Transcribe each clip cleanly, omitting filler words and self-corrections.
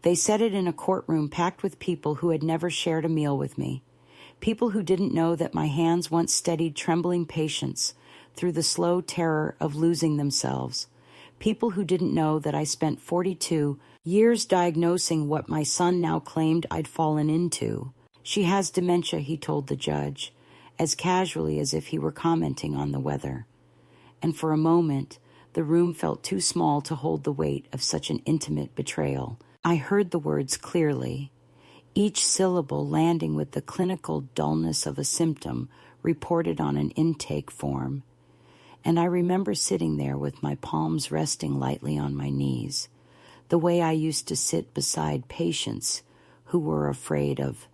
They said it in a courtroom packed with people who had never shared a meal with me. People who didn't know that my hands once steadied trembling patients through the slow terror of losing themselves. People who didn't know that I spent 42 years diagnosing what my son now claimed I'd fallen into. She has dementia, he told the judge, as casually as if he were commenting on the weather. And for a moment, the room felt too small to hold the weight of such an intimate betrayal. I heard the words clearly, each syllable landing with the clinical dullness of a symptom reported on an intake form. And I remember sitting there with my palms resting lightly on my knees, the way I used to sit beside patients who were afraid of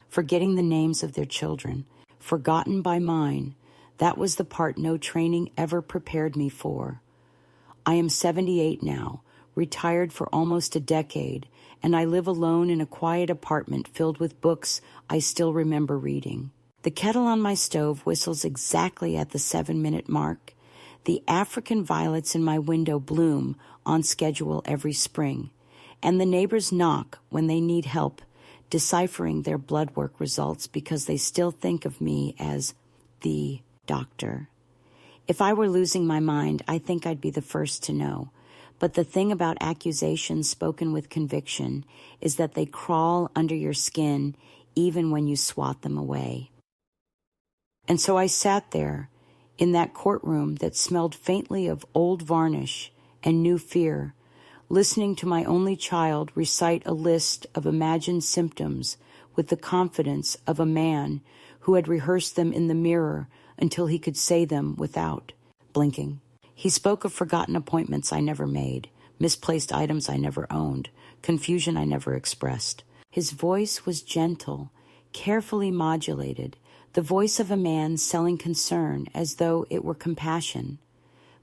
forgetting the names of their children, forgotten by mine. That was the part no training ever prepared me for. I am 78 now, retired for almost a decade, and I live alone in a quiet apartment filled with books I still remember reading. The kettle on my stove whistles exactly at the 7-minute mark. The African violets in my window bloom on schedule every spring, and the neighbors knock when they need help deciphering their blood work results because they still think of me as the doctor. If I were losing my mind, I think I'd be the first to know. But the thing about accusations spoken with conviction is that they crawl under your skin even when you swat them away. And so I sat there in that courtroom that smelled faintly of old varnish and new fear, listening to my only child recite a list of imagined symptoms with the confidence of a man who had rehearsed them in the mirror until he could say them without blinking. He spoke of forgotten appointments I never made, misplaced items I never owned, confusion I never expressed. His voice was gentle, carefully modulated, the voice of a man selling concern as though it were compassion.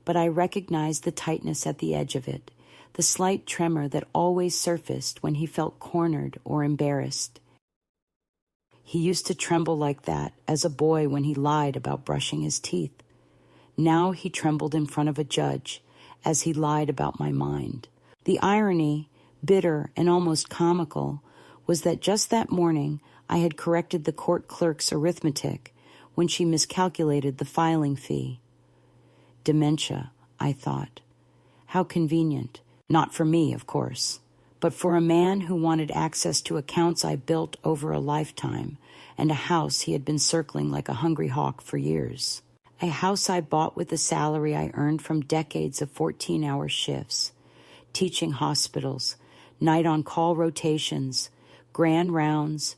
But I recognized the tightness at the edge of it, the slight tremor that always surfaced when he felt cornered or embarrassed. He used to tremble like that as a boy when he lied about brushing his teeth. Now he trembled in front of a judge as he lied about my mind. The irony, bitter and almost comical, was that just that morning I had corrected the court clerk's arithmetic when she miscalculated the filing fee. Dementia, I thought. How convenient. Not for me, of course, but for a man who wanted access to accounts I built over a lifetime and a house he had been circling like a hungry hawk for years. A house I bought with the salary I earned from decades of 14-hour shifts, teaching hospitals, night-on-call rotations, grand rounds,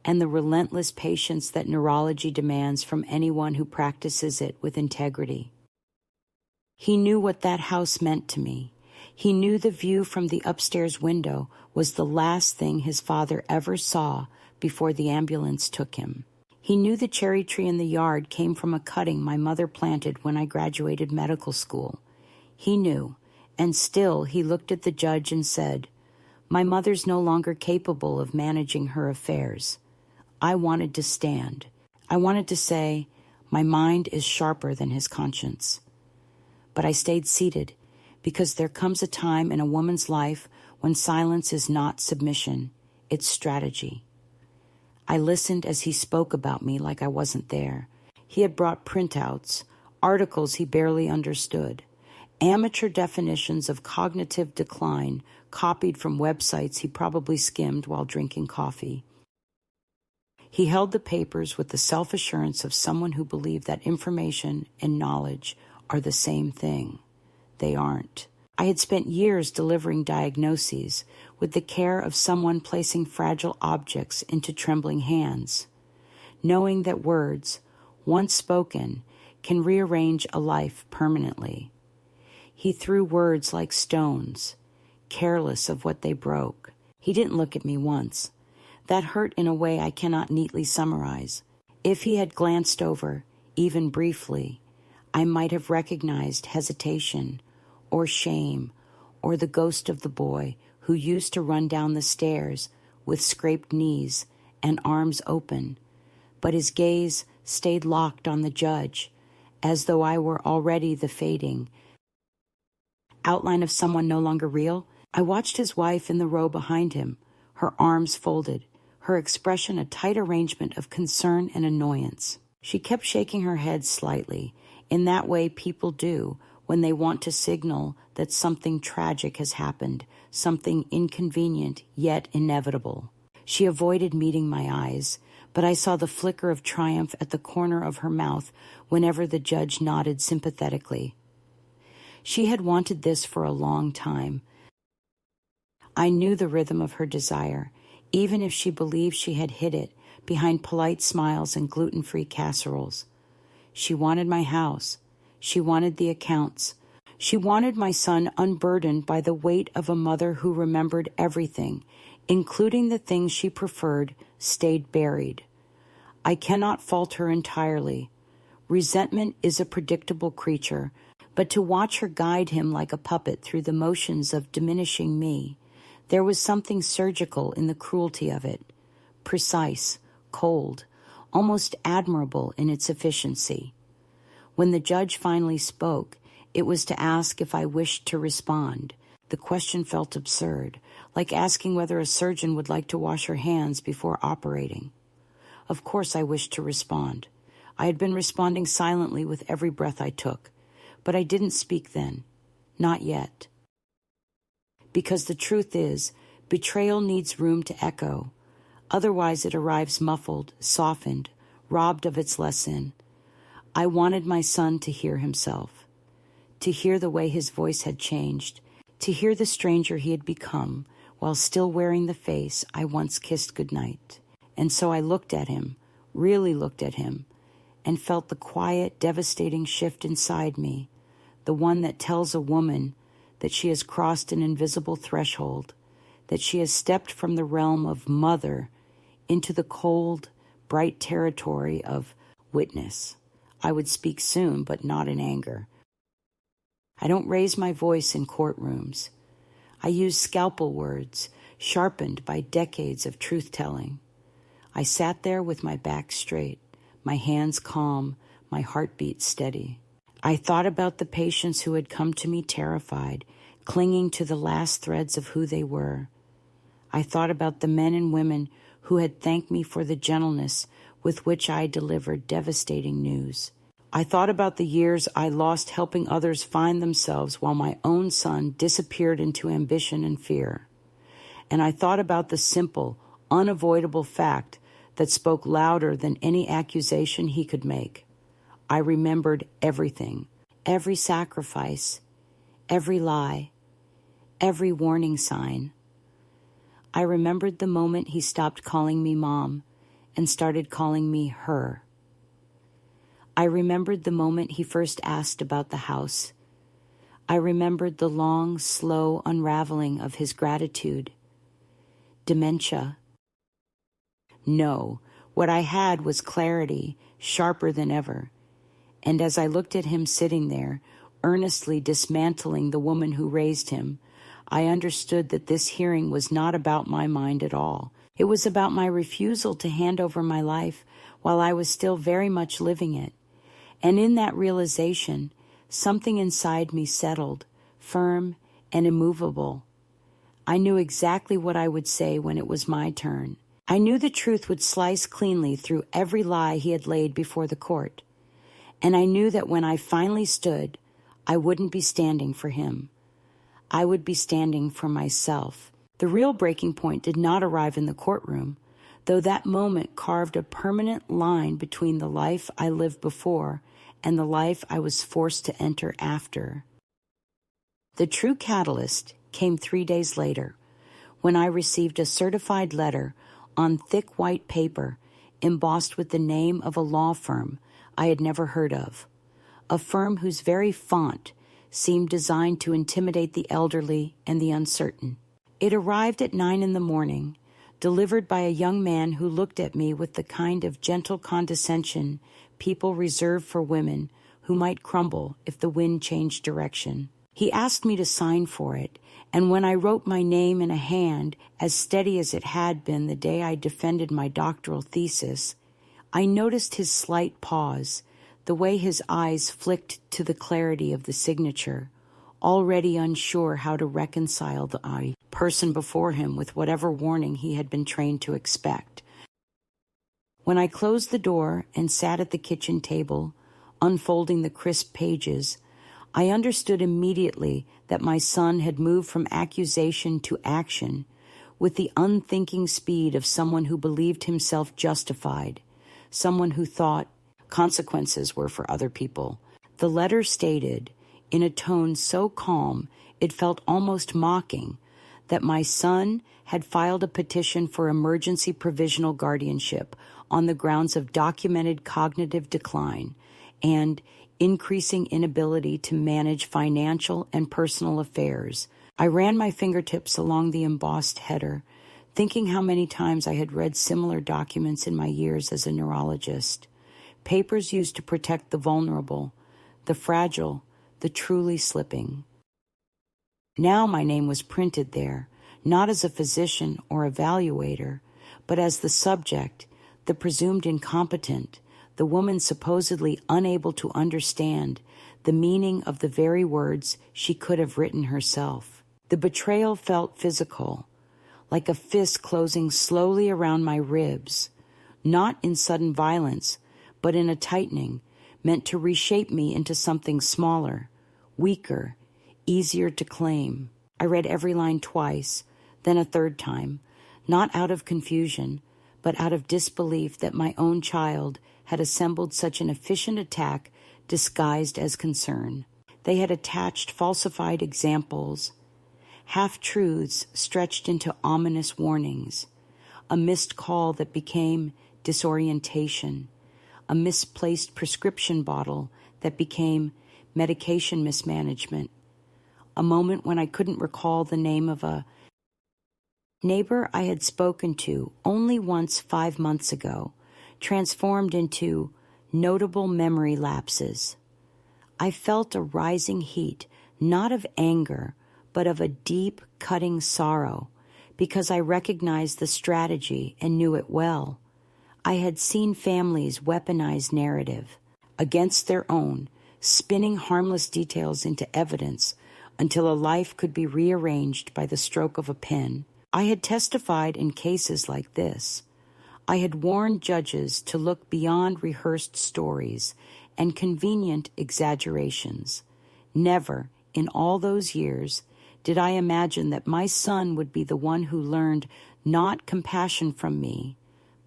and the relentless patience that neurology demands from anyone who practices it with integrity. He knew what that house meant to me. He knew the view from the upstairs window was the last thing his father ever saw before the ambulance took him. He knew the cherry tree in the yard came from a cutting my mother planted when I graduated medical school. He knew, and still he looked at the judge and said, "My mother's no longer capable of managing her affairs." I wanted to stand. I wanted to say, "My mind is sharper than his conscience." But I stayed seated, because there comes a time in a woman's life when silence is not submission, it's strategy. I listened as he spoke about me like I wasn't there. He had brought printouts, articles he barely understood, amateur definitions of cognitive decline copied from websites he probably skimmed while drinking coffee. He held the papers with the self-assurance of someone who believed that information and knowledge are the same thing. They aren't. I had spent years delivering diagnoses with the care of someone placing fragile objects into trembling hands, knowing that words, once spoken, can rearrange a life permanently. He threw words like stones, careless of what they broke. He didn't look at me once. That hurt in a way I cannot neatly summarize. If he had glanced over, even briefly, I might have recognized hesitation or shame or the ghost of the boy who used to run down the stairs with scraped knees and arms open, but his gaze stayed locked on the judge, as though I were already the fading outline of someone no longer real. I watched his wife in the row behind him, her arms folded, her expression a tight arrangement of concern and annoyance. She kept shaking her head slightly, in that way people do when they want to signal that something tragic has happened, something inconvenient yet inevitable. She avoided meeting my eyes, but I saw the flicker of triumph at the corner of her mouth whenever the judge nodded sympathetically. She had wanted this for a long time. I knew the rhythm of her desire, even if she believed she had hid it behind polite smiles and gluten-free casseroles. She wanted my house. She wanted the accounts. She wanted my son unburdened by the weight of a mother who remembered everything, including the things she preferred, stayed buried. I cannot fault her entirely. Resentment is a predictable creature, but to watch her guide him like a puppet through the motions of diminishing me, there was something surgical in the cruelty of it, precise, cold, almost admirable in its efficiency. When the judge finally spoke, it was to ask if I wished to respond. The question felt absurd, like asking whether a surgeon would like to wash her hands before operating. Of course I wished to respond. I had been responding silently with every breath I took, but I didn't speak then. Not yet. Because the truth is, betrayal needs room to echo. Otherwise it arrives muffled, softened, robbed of its lesson. I wanted my son to hear himself, to hear the way his voice had changed, to hear the stranger he had become while still wearing the face I once kissed goodnight. And so I looked at him, really looked at him, and felt the quiet, devastating shift inside me, the one that tells a woman that she has crossed an invisible threshold, that she has stepped from the realm of mother into the cold, bright territory of witness. I would speak soon, but not in anger. I don't raise my voice in courtrooms. I use scalpel words, sharpened by decades of truth-telling. I sat there with my back straight, my hands calm, my heartbeat steady. I thought about the patients who had come to me terrified, clinging to the last threads of who they were. I thought about the men and women who had thanked me for the gentleness with which I delivered devastating news. I thought about the years I lost helping others find themselves while my own son disappeared into ambition and fear. And I thought about the simple, unavoidable fact that spoke louder than any accusation he could make. I remembered everything, every sacrifice, every lie, every warning sign. I remembered the moment he stopped calling me Mom and started calling me her. I remembered the moment he first asked about the house. I remembered the long, slow unraveling of his gratitude. Dementia. No, what I had was clarity, sharper than ever. And as I looked at him sitting there, earnestly dismantling the woman who raised him, I understood that this hearing was not about my mind at all. It was about my refusal to hand over my life while I was still very much living it. And in that realization, something inside me settled, firm and immovable. I knew exactly what I would say when it was my turn. I knew the truth would slice cleanly through every lie he had laid before the court. And I knew that when I finally stood, I wouldn't be standing for him. I would be standing for myself. The real breaking point did not arrive in the courtroom, though that moment carved a permanent line between the life I lived before and the life I was forced to enter after. The true catalyst came 3 days later, when I received a certified letter on thick white paper embossed with the name of a law firm I had never heard of, a firm whose very font seemed designed to intimidate the elderly and the uncertain. It arrived at 9 a.m, delivered by a young man who looked at me with the kind of gentle condescension people reserve for women who might crumble if the wind changed direction. He asked me to sign for it, and when I wrote my name in a hand as steady as it had been the day I defended my doctoral thesis, I noticed his slight pause, the way his eyes flicked to the clarity of the signature, already unsure how to reconcile the person before him with whatever warning he had been trained to expect. When I closed the door and sat at the kitchen table, unfolding the crisp pages, I understood immediately that my son had moved from accusation to action with the unthinking speed of someone who believed himself justified, someone who thought consequences were for other people. The letter stated, in a tone so calm it felt almost mocking, that my son had filed a petition for emergency provisional guardianship on the grounds of documented cognitive decline and increasing inability to manage financial and personal affairs. I ran my fingertips along the embossed header, thinking how many times I had read similar documents in my years as a neurologist. Papers used to protect the vulnerable, the fragile, the truly slipping. Now my name was printed there, not as a physician or evaluator, but as the subject, the presumed incompetent, the woman supposedly unable to understand the meaning of the very words she could have written herself. The betrayal felt physical, like a fist closing slowly around my ribs, not in sudden violence, but in a tightening, meant to reshape me into something smaller, weaker, easier to claim. I read every line twice, then a third time, not out of confusion, but out of disbelief that my own child had assembled such an efficient attack disguised as concern. They had attached falsified examples, half-truths stretched into ominous warnings, a missed call that became disorientation, a misplaced prescription bottle that became medication mismanagement, a moment when I couldn't recall the name of a neighbor I had spoken to only once 5 months ago, transformed into notable memory lapses. I felt a rising heat, not of anger, but of a deep, cutting sorrow, because I recognized the strategy and knew it well. I had seen families weaponize narrative against their own, spinning harmless details into evidence until a life could be rearranged by the stroke of a pen. I had testified in cases like this. I had warned judges to look beyond rehearsed stories and convenient exaggerations. Never, in all those years, did I imagine that my son would be the one who learned not compassion from me,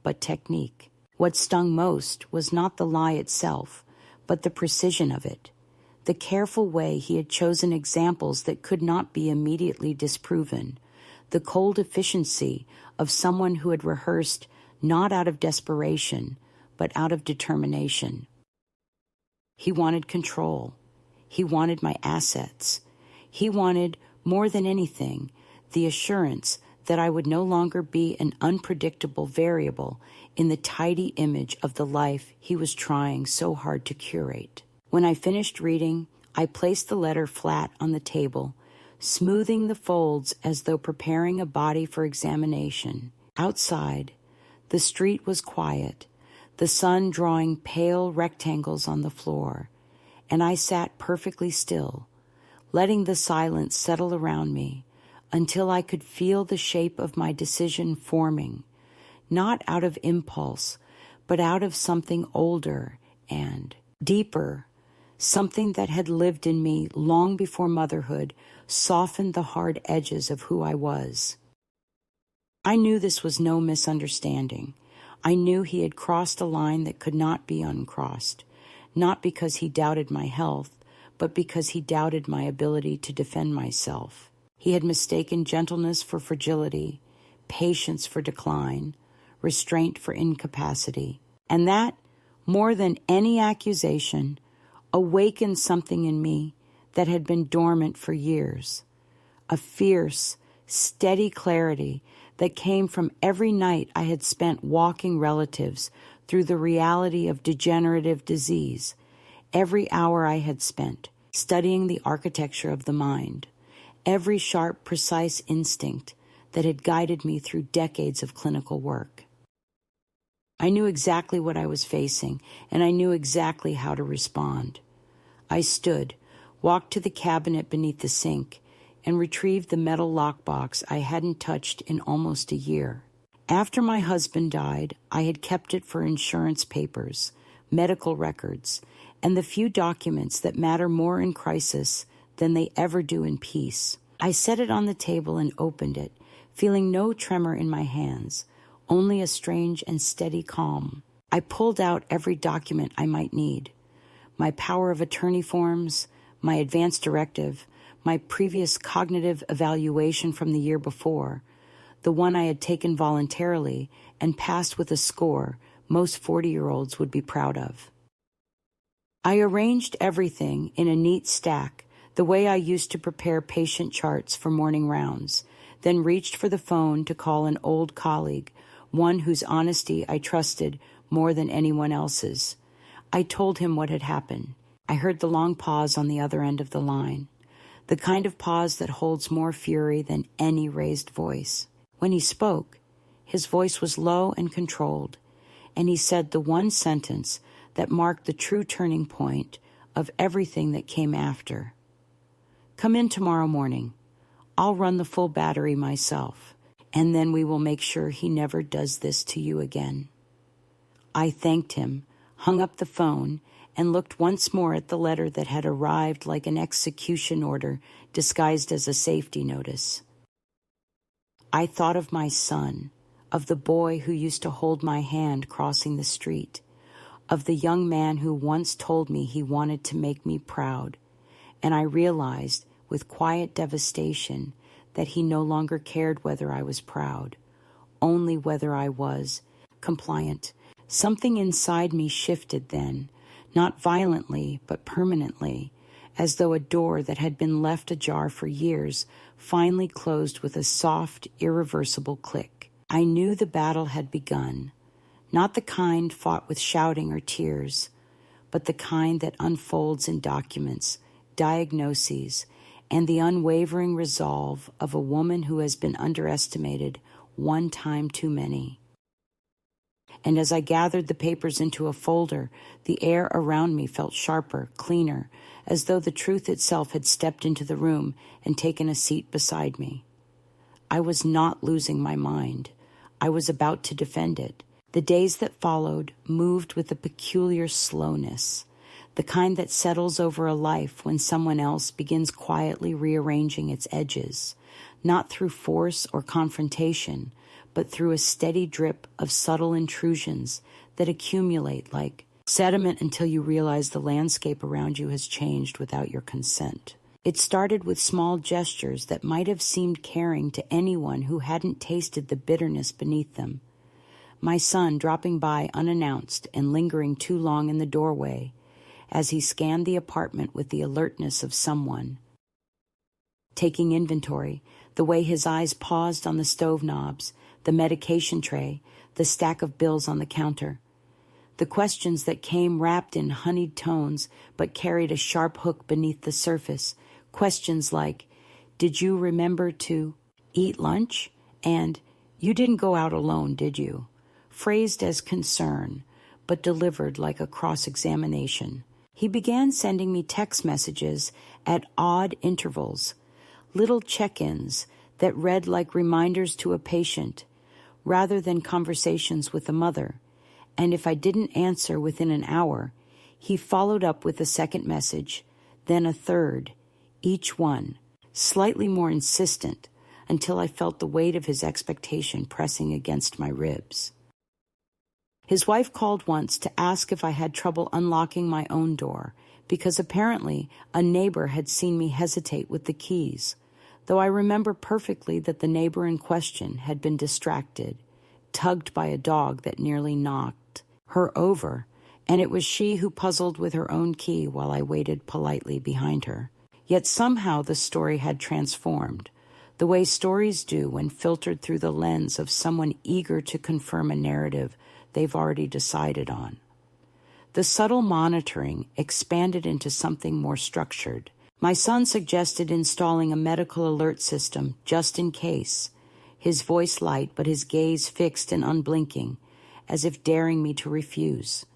but technique. What stung most was not the lie itself, but the precision of it, the careful way he had chosen examples that could not be immediately disproven, the cold efficiency of someone who had rehearsed not out of desperation, but out of determination. He wanted control. He wanted my assets. He wanted, more than anything, the assurance that I would no longer be an unpredictable variable in the tidy image of the life he was trying so hard to curate. When I finished reading, I placed the letter flat on the table, smoothing the folds as though preparing a body for examination. Outside, the street was quiet, the sun drawing pale rectangles on the floor, and I sat perfectly still, letting the silence settle around me until I could feel the shape of my decision forming, not out of impulse, but out of something older and deeper, something that had lived in me long before motherhood softened the hard edges of who I was. I knew this was no misunderstanding. I knew he had crossed a line that could not be uncrossed, not because he doubted my health, but because he doubted my ability to defend myself. He had mistaken gentleness for fragility, patience for decline, restraint for incapacity. And that, more than any accusation, awakened something in me that had been dormant for years. A fierce, steady clarity that came from every night I had spent walking relatives through the reality of degenerative disease, every hour I had spent studying the architecture of the mind, every sharp, precise instinct that had guided me through decades of clinical work. I knew exactly what I was facing, and I knew exactly how to respond. I stood, walked to the cabinet beneath the sink, and retrieved the metal lockbox I hadn't touched in almost a year. After my husband died, I had kept it for insurance papers, medical records, and the few documents that matter more in crisis than they ever do in peace. I set it on the table and opened it, feeling no tremor in my hands, only a strange and steady calm. I pulled out every document I might need: my power of attorney forms, my advance directive, my previous cognitive evaluation from the year before, the one I had taken voluntarily and passed with a score most 40-year-olds would be proud of. I arranged everything in a neat stack, the way I used to prepare patient charts for morning rounds, then reached for the phone to call an old colleague, one whose honesty I trusted more than anyone else's. I told him what had happened. I heard the long pause on the other end of the line, the kind of pause that holds more fury than any raised voice. When he spoke, his voice was low and controlled, and he said the one sentence that marked the true turning point of everything that came after. "Come in tomorrow morning. I'll run the full battery myself, and then we will make sure he never does this to you again." I thanked him, hung up the phone, and looked once more at the letter that had arrived like an execution order disguised as a safety notice. I thought of my son, of the boy who used to hold my hand crossing the street, of the young man who once told me he wanted to make me proud, and I realized with quiet devastation that he no longer cared whether I was proud, only whether I was compliant. Something inside me shifted then, not violently but permanently, as though a door that had been left ajar for years finally closed with a soft, irreversible click. I knew the battle had begun, not the kind fought with shouting or tears, but the kind that unfolds in documents, diagnoses, and the unwavering resolve of a woman who has been underestimated one time too many. And as I gathered the papers into a folder, the air around me felt sharper, cleaner, as though the truth itself had stepped into the room and taken a seat beside me. I was not losing my mind. I was about to defend it. The days that followed moved with a peculiar slowness, the kind that settles over a life when someone else begins quietly rearranging its edges, not through force or confrontation, but through a steady drip of subtle intrusions that accumulate like sediment until you realize the landscape around you has changed without your consent. It started with small gestures that might have seemed caring to anyone who hadn't tasted the bitterness beneath them. My son dropping by unannounced and lingering too long in the doorway as he scanned the apartment with the alertness of someone. Taking inventory, the way his eyes paused on the stove knobs, the medication tray, the stack of bills on the counter. The questions that came wrapped in honeyed tones but carried a sharp hook beneath the surface. Questions like, "Did you remember to eat lunch?" and "You didn't go out alone, did you?" Phrased as concern, but delivered like a cross-examination. He began sending me text messages at odd intervals, little check-ins that read like reminders to a patient, rather than conversations with a mother, and if I didn't answer within an hour, he followed up with a second message, then a third, each one slightly more insistent, until I felt the weight of his expectation pressing against my ribs. His wife called once to ask if I had trouble unlocking my own door, because apparently a neighbor had seen me hesitate with the keys, though I remember perfectly that the neighbor in question had been distracted, tugged by a dog that nearly knocked her over, and it was she who puzzled with her own key while I waited politely behind her. Yet somehow the story had transformed, the way stories do when filtered through the lens of someone eager to confirm a narrative they've already decided on. The subtle monitoring expanded into something more structured. My son suggested installing a medical alert system just in case, his voice light but his gaze fixed and unblinking, as if daring me to refuse.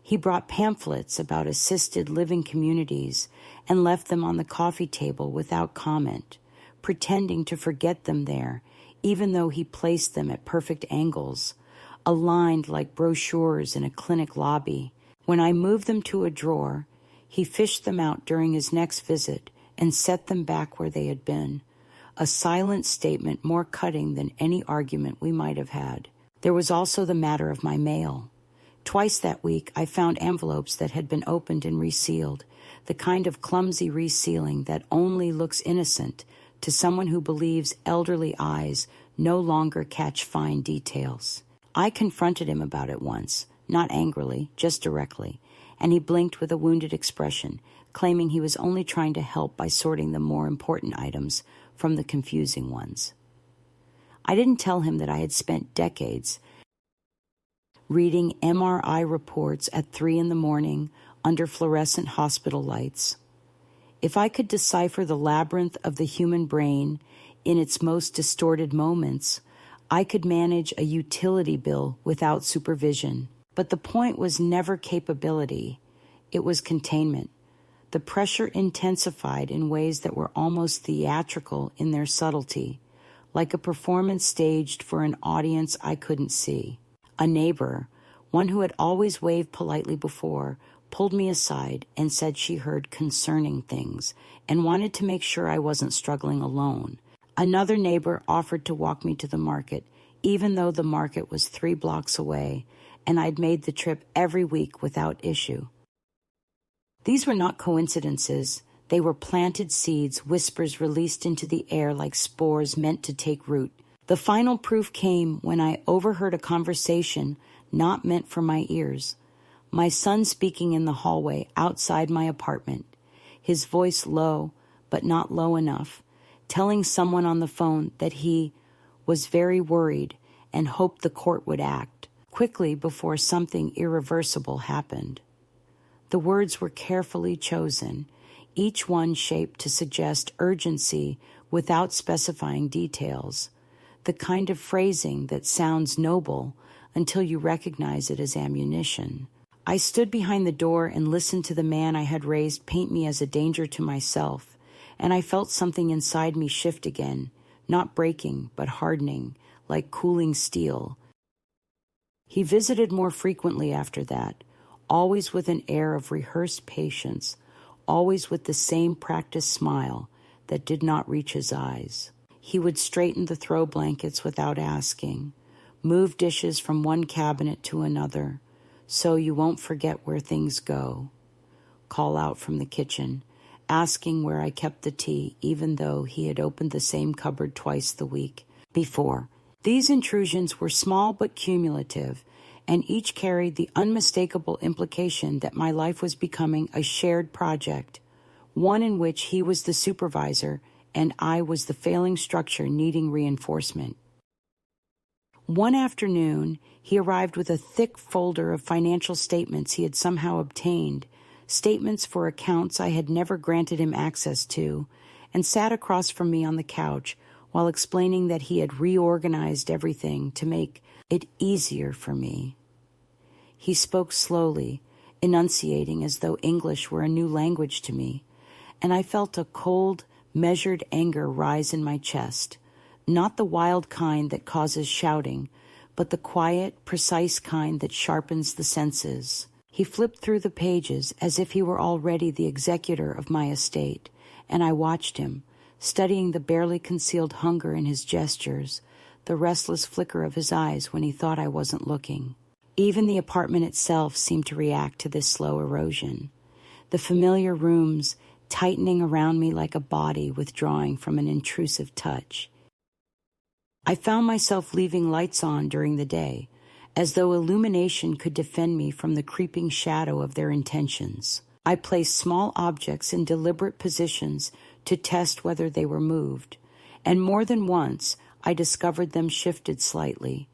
He brought pamphlets about assisted living communities and left them on the coffee table without comment, pretending to forget them there, even though he placed them at perfect angles, aligned like brochures in a clinic lobby. When I moved them to a drawer, he fished them out during his next visit and set them back where they had been, a silent statement more cutting than any argument we might have had. There was also the matter of my mail. Twice that week, I found envelopes that had been opened and resealed, the kind of clumsy resealing that only looks innocent to someone who believes elderly eyes no longer catch fine details. I confronted him about it once, not angrily, just directly, and he blinked with a wounded expression, claiming he was only trying to help by sorting the more important items from the confusing ones. I didn't tell him that I had spent decades reading MRI reports at 3 a.m. under fluorescent hospital lights. If I could decipher the labyrinth of the human brain in its most distorted moments, I could manage a utility bill without supervision. But the point was never capability. It was containment. The pressure intensified in ways that were almost theatrical in their subtlety, like a performance staged for an audience I couldn't see. A neighbor, one who had always waved politely before, pulled me aside and said she heard concerning things and wanted to make sure I wasn't struggling alone. Another neighbor offered to walk me to the market, even though the market was 3 blocks away, and I'd made the trip every week without issue. These were not coincidences. They were planted seeds, whispers released into the air like spores meant to take root. The final proof came when I overheard a conversation not meant for my ears. My son speaking in the hallway outside my apartment, his voice low, but not low enough, telling someone on the phone that he was very worried and hoped the court would act quickly before something irreversible happened. The words were carefully chosen, each one shaped to suggest urgency without specifying details, the kind of phrasing that sounds noble until you recognize it as ammunition. I stood behind the door and listened to the man I had raised paint me as a danger to myself, and I felt something inside me shift again, not breaking, but hardening, like cooling steel. He visited more frequently after that, always with an air of rehearsed patience, always with the same practiced smile that did not reach his eyes. He would straighten the throw blankets without asking, move dishes from one cabinet to another, so you won't forget where things go, call out from the kitchen, asking where I kept the tea, even though he had opened the same cupboard twice the week before. These intrusions were small but cumulative, and each carried the unmistakable implication that my life was becoming a shared project, one in which he was the supervisor and I was the failing structure needing reinforcement. One afternoon, he arrived with a thick folder of financial statements he had somehow obtained, statements for accounts I had never granted him access to, and sat across from me on the couch while explaining that he had reorganized everything to make it easier for me. He spoke slowly, enunciating as though English were a new language to me, and I felt a cold, measured anger rise in my chest, not the wild kind that causes shouting, but the quiet, precise kind that sharpens the senses. He flipped through the pages as if he were already the executor of my estate, and I watched him, studying the barely concealed hunger in his gestures, the restless flicker of his eyes when he thought I wasn't looking. Even the apartment itself seemed to react to this slow erosion. The familiar rooms tightening around me like a body withdrawing from an intrusive touch. I found myself leaving lights on during the day, as though illumination could defend me from the creeping shadow of their intentions. I placed small objects in deliberate positions to test whether they were moved, and more than once I discovered them shifted slightly,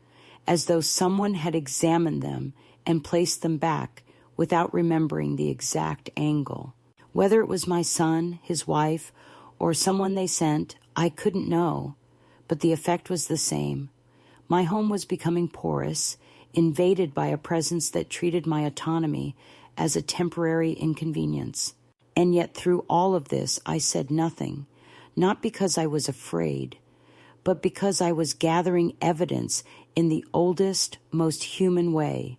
as though someone had examined them and placed them back without remembering the exact angle. Whether it was my son, his wife, or someone they sent, I couldn't know, but the effect was the same. My home was becoming porous, invaded by a presence that treated my autonomy as a temporary inconvenience. And yet through all of this, I said nothing, not because I was afraid, but because I was gathering evidence in the oldest, most human way,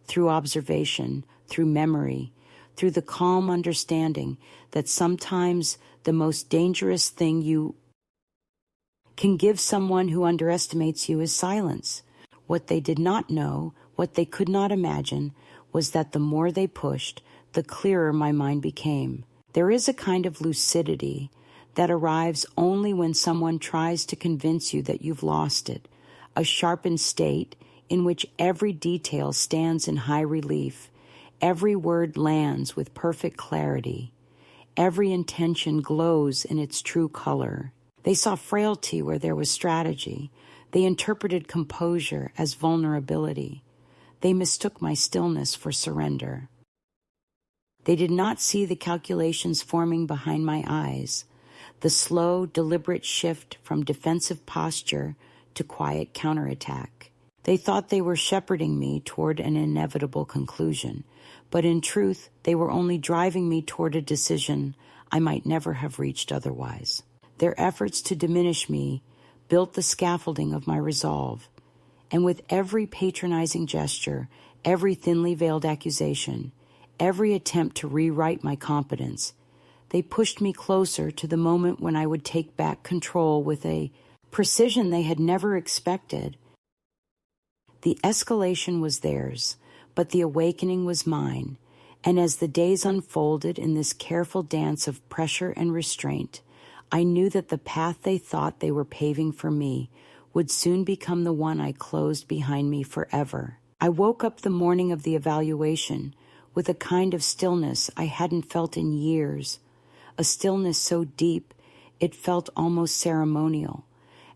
through observation, through memory, through the calm understanding that sometimes the most dangerous thing you can give someone who underestimates you is silence. What they did not know, what they could not imagine, was that the more they pushed, the clearer my mind became. There is a kind of lucidity that arrives only when someone tries to convince you that you've lost it, a sharpened state in which every detail stands in high relief, every word lands with perfect clarity, every intention glows in its true color. They saw frailty where there was strategy. They interpreted composure as vulnerability. They mistook my stillness for surrender. They did not see the calculations forming behind my eyes, the slow, deliberate shift from defensive posture to quiet counterattack. They thought they were shepherding me toward an inevitable conclusion, but in truth, they were only driving me toward a decision I might never have reached otherwise. Their efforts to diminish me built the scaffolding of my resolve, and with every patronizing gesture, every thinly veiled accusation, every attempt to rewrite my competence, they pushed me closer to the moment when I would take back control with a precision they had never expected. The escalation was theirs, but the awakening was mine, and as the days unfolded in this careful dance of pressure and restraint, I knew that the path they thought they were paving for me would soon become the one I closed behind me forever. I woke up the morning of the evaluation with a kind of stillness I hadn't felt in years, a stillness so deep it felt almost ceremonial,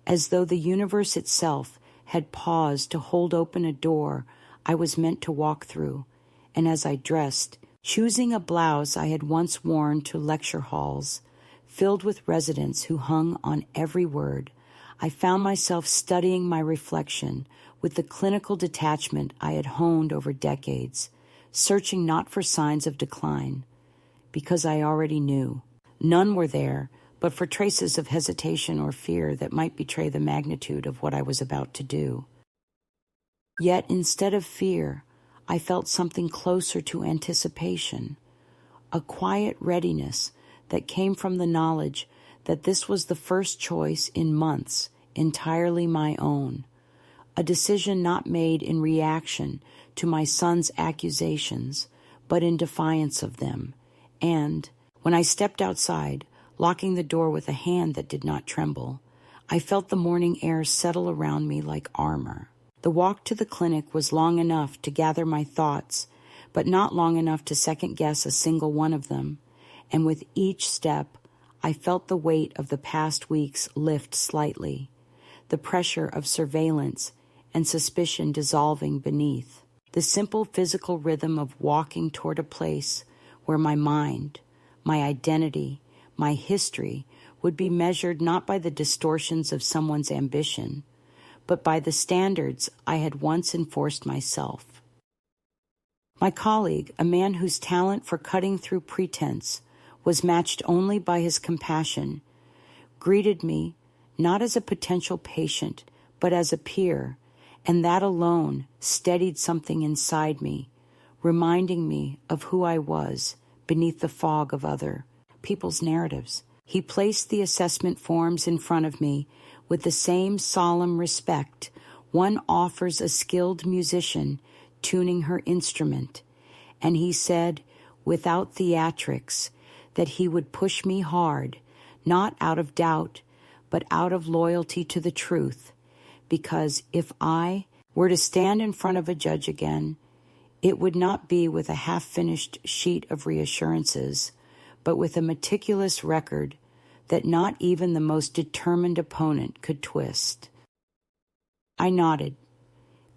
as though the universe itself had paused to hold open a door I was meant to walk through. And as I dressed, choosing a blouse I had once worn to lecture halls, filled with residents who hung on every word, I found myself studying my reflection with the clinical detachment I had honed over decades, searching not for signs of decline, because I already knew. None were there, but for traces of hesitation or fear that might betray the magnitude of what I was about to do. Yet instead of fear, I felt something closer to anticipation, a quiet readiness that came from the knowledge that this was the first choice in months, entirely my own, a decision not made in reaction to my son's accusations, but in defiance of them. And when I stepped outside, locking the door with a hand that did not tremble, I felt the morning air settle around me like armor. The walk to the clinic was long enough to gather my thoughts, but not long enough to second-guess a single one of them. And with each step, I felt the weight of the past weeks lift slightly, the pressure of surveillance and suspicion dissolving beneath, the simple physical rhythm of walking toward a place where my mind, my identity, my history would be measured not by the distortions of someone's ambition, but by the standards I had once enforced myself. My colleague, a man whose talent for cutting through pretense was matched only by his compassion, greeted me not as a potential patient, but as a peer, and that alone steadied something inside me, reminding me of who I was beneath the fog of other people's narratives. He placed the assessment forms in front of me with the same solemn respect one offers a skilled musician tuning her instrument, and he said, without theatrics, that he would push me hard, not out of doubt, but out of loyalty to the truth, because if I were to stand in front of a judge again, it would not be with a half-finished sheet of reassurances, but with a meticulous record that not even the most determined opponent could twist. I nodded,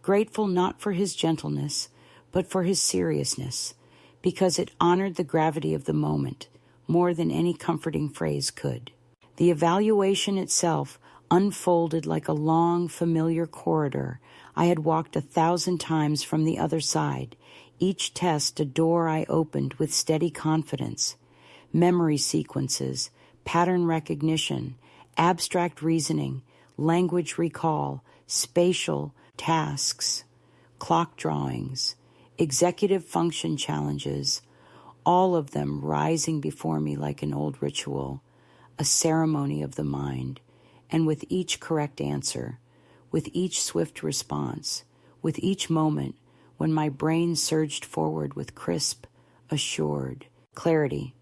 grateful not for his gentleness, but for his seriousness, because it honored the gravity of the moment more than any comforting phrase could. The evaluation itself unfolded like a long, familiar corridor I had walked 1,000 times from the other side, each test a door I opened with steady confidence. Memory sequences, pattern recognition, abstract reasoning, language recall, spatial tasks, clock drawings, executive function challenges, all of them rising before me like an old ritual, a ceremony of the mind, and with each correct answer, with each swift response, with each moment when my brain surged forward with crisp, assured clarity,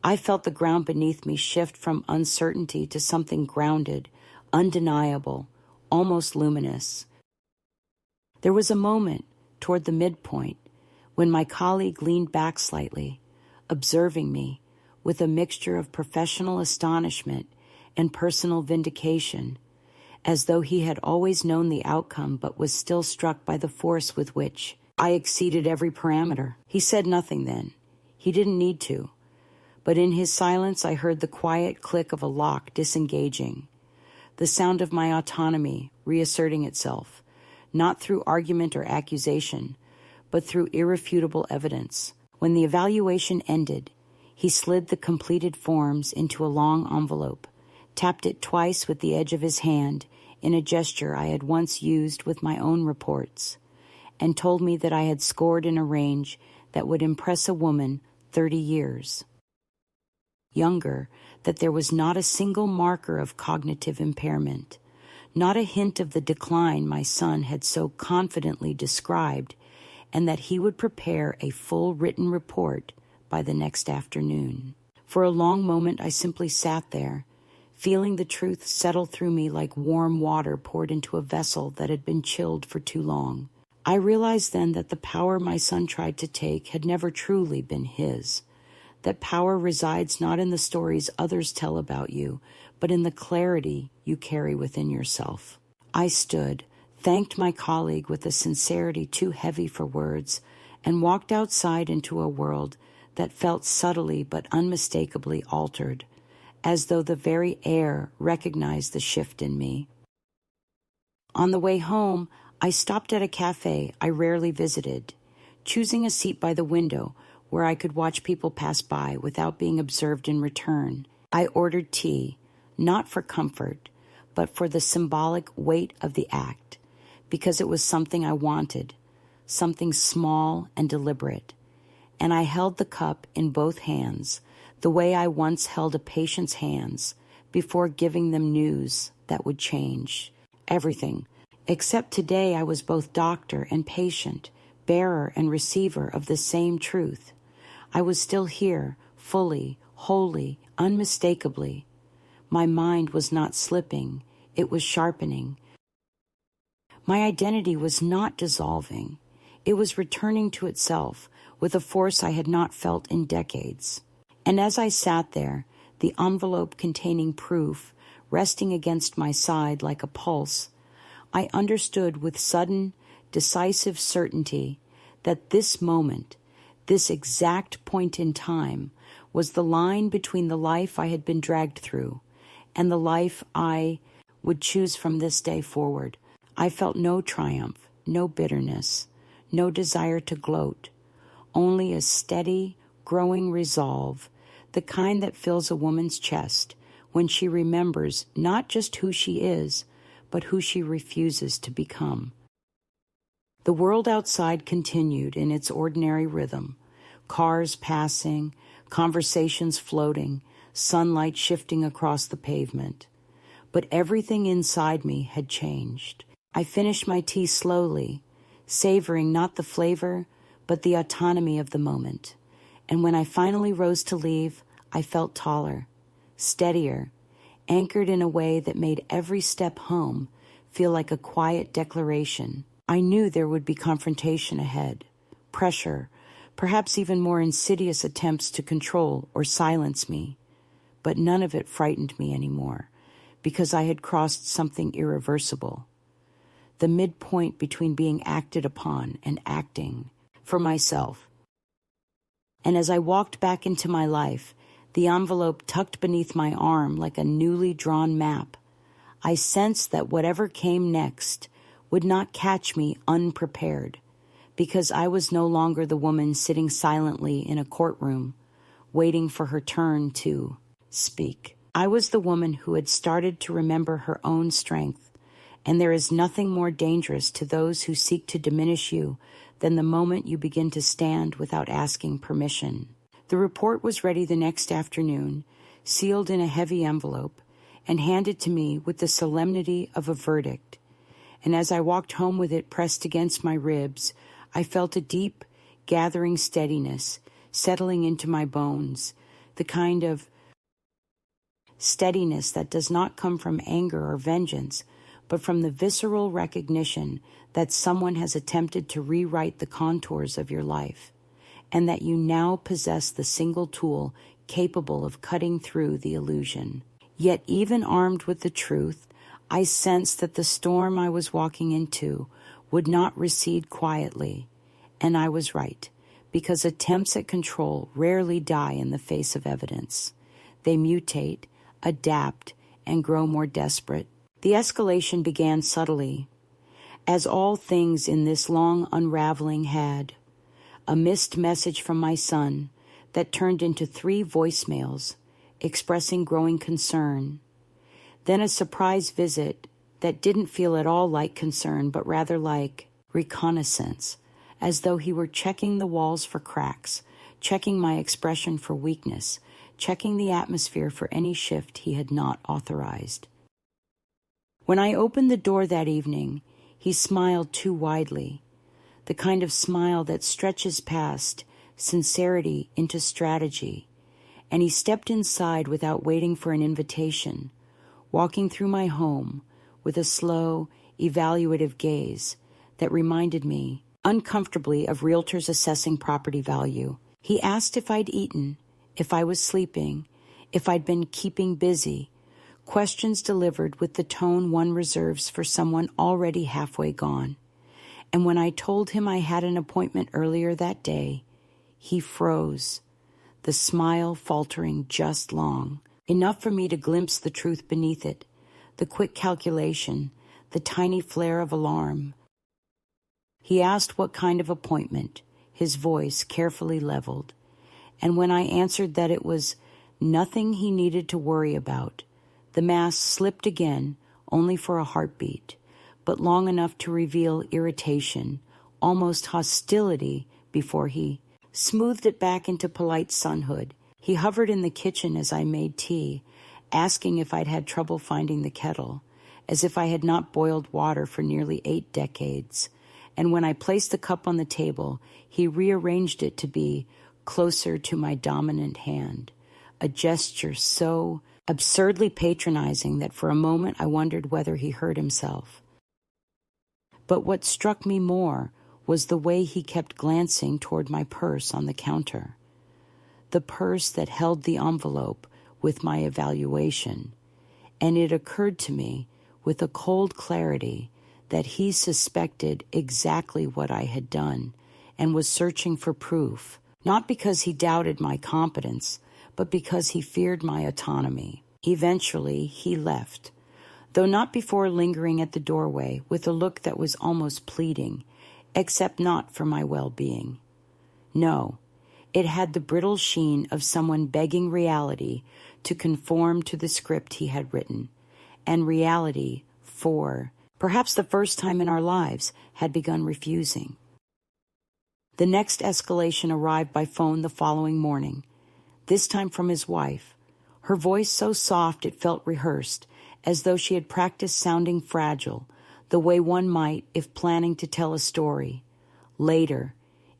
I felt the ground beneath me shift from uncertainty to something grounded, undeniable, almost luminous. There was a moment toward the midpoint when my colleague leaned back slightly, observing me with a mixture of professional astonishment and personal vindication, as though he had always known the outcome but was still struck by the force with which I exceeded every parameter. He said nothing then. He didn't need to. But in his silence I heard the quiet click of a lock disengaging, the sound of my autonomy reasserting itself, not through argument or accusation, but through irrefutable evidence. When the evaluation ended, he slid the completed forms into a long envelope, tapped it twice with the edge of his hand in a gesture I had once used with my own reports, and told me that I had scored in a range that would impress a woman 30 years younger, that there was not a single marker of cognitive impairment, not a hint of the decline my son had so confidently described, and that he would prepare a full written report by the next afternoon. For a long moment I simply sat there, feeling the truth settle through me like warm water poured into a vessel that had been chilled for too long. I realized then that the power my son tried to take had never truly been his, that power resides not in the stories others tell about you, but in the clarity you carry within yourself. I stood, thanked my colleague with a sincerity too heavy for words, and walked outside into a world that felt subtly but unmistakably altered, as though the very air recognized the shift in me. On the way home, I stopped at a cafe I rarely visited, choosing a seat by the window where I could watch people pass by without being observed in return. I ordered tea, not for comfort, but for the symbolic weight of the act, because it was something I wanted, something small and deliberate. And I held the cup in both hands, the way I once held a patient's hands before giving them news that would change everything. Except today I was both doctor and patient, bearer and receiver of the same truth. I was still here, fully, wholly, unmistakably. My mind was not slipping, it was sharpening. My identity was not dissolving. It was returning to itself with a force I had not felt in decades. And as I sat there, the envelope containing proof resting against my side like a pulse, I understood with sudden, decisive certainty that this moment, this exact point in time, was the line between the life I had been dragged through and the life I would choose from this day forward. I felt no triumph, no bitterness, no desire to gloat, only a steady, growing resolve, the kind that fills a woman's chest when she remembers not just who she is, but who she refuses to become. The world outside continued in its ordinary rhythm, cars passing, conversations floating, sunlight shifting across the pavement. But everything inside me had changed. I finished my tea slowly, savoring not the flavor, but the autonomy of the moment. And when I finally rose to leave, I felt taller, steadier, anchored in a way that made every step home feel like a quiet declaration. I knew there would be confrontation ahead, pressure, perhaps even more insidious attempts to control or silence me. But none of it frightened me anymore, because I had crossed something irreversible. The midpoint between being acted upon and acting for myself. And as I walked back into my life, the envelope tucked beneath my arm like a newly drawn map, I sensed that whatever came next would not catch me unprepared, because I was no longer the woman sitting silently in a courtroom, waiting for her turn to speak. I was the woman who had started to remember her own strength, and there is nothing more dangerous to those who seek to diminish you than the moment you begin to stand without asking permission. The report was ready the next afternoon, sealed in a heavy envelope, and handed to me with the solemnity of a verdict. And as I walked home with it pressed against my ribs, I felt a deep, gathering steadiness settling into my bones, the kind of steadiness that does not come from anger or vengeance, but from the visceral recognition that someone has attempted to rewrite the contours of your life, and that you now possess the single tool capable of cutting through the illusion. Yet even armed with the truth, I sensed that the storm I was walking into would not recede quietly, and I was right, because attempts at control rarely die in the face of evidence. They mutate, adapt, and grow more desperate. The escalation began subtly, as all things in this long unraveling had. A missed message from my son that turned into 3 voicemails expressing growing concern. Then a surprise visit that didn't feel at all like concern, but rather like reconnaissance, as though he were checking the walls for cracks, checking my expression for weakness, checking the atmosphere for any shift he had not authorized. When I opened the door that evening, he smiled too widely, the kind of smile that stretches past sincerity into strategy, and he stepped inside without waiting for an invitation, walking through my home with a slow, evaluative gaze that reminded me uncomfortably of realtors assessing property value. He asked if I'd eaten, if I was sleeping, if I'd been keeping busy, questions delivered with the tone one reserves for someone already halfway gone. And when I told him I had an appointment earlier that day, he froze, the smile faltering just long, enough for me to glimpse the truth beneath it, the quick calculation, the tiny flare of alarm. He asked what kind of appointment, his voice carefully leveled, and when I answered that it was nothing he needed to worry about, the mask slipped again, only for a heartbeat, but long enough to reveal irritation, almost hostility, before he smoothed it back into polite sonhood. He hovered in the kitchen as I made tea, asking if I'd had trouble finding the kettle, as if I had not boiled water for nearly 8 decades. And when I placed the cup on the table, he rearranged it to be closer to my dominant hand, a gesture so absurdly patronizing that for a moment I wondered whether he heard himself. But what struck me more was the way he kept glancing toward my purse on the counter, the purse that held the envelope with my evaluation, and it occurred to me with a cold clarity that he suspected exactly what I had done and was searching for proof, not because he doubted my competence, but because he feared my autonomy. Eventually, he left, though not before lingering at the doorway with a look that was almost pleading, except not for my well-being. No, it had the brittle sheen of someone begging reality to conform to the script he had written, and reality, for perhaps the first time in our lives, had begun refusing. The next escalation arrived by phone the following morning, this time from his wife, her voice so soft it felt rehearsed, as though she had practiced sounding fragile, the way one might if planning to tell a story, later,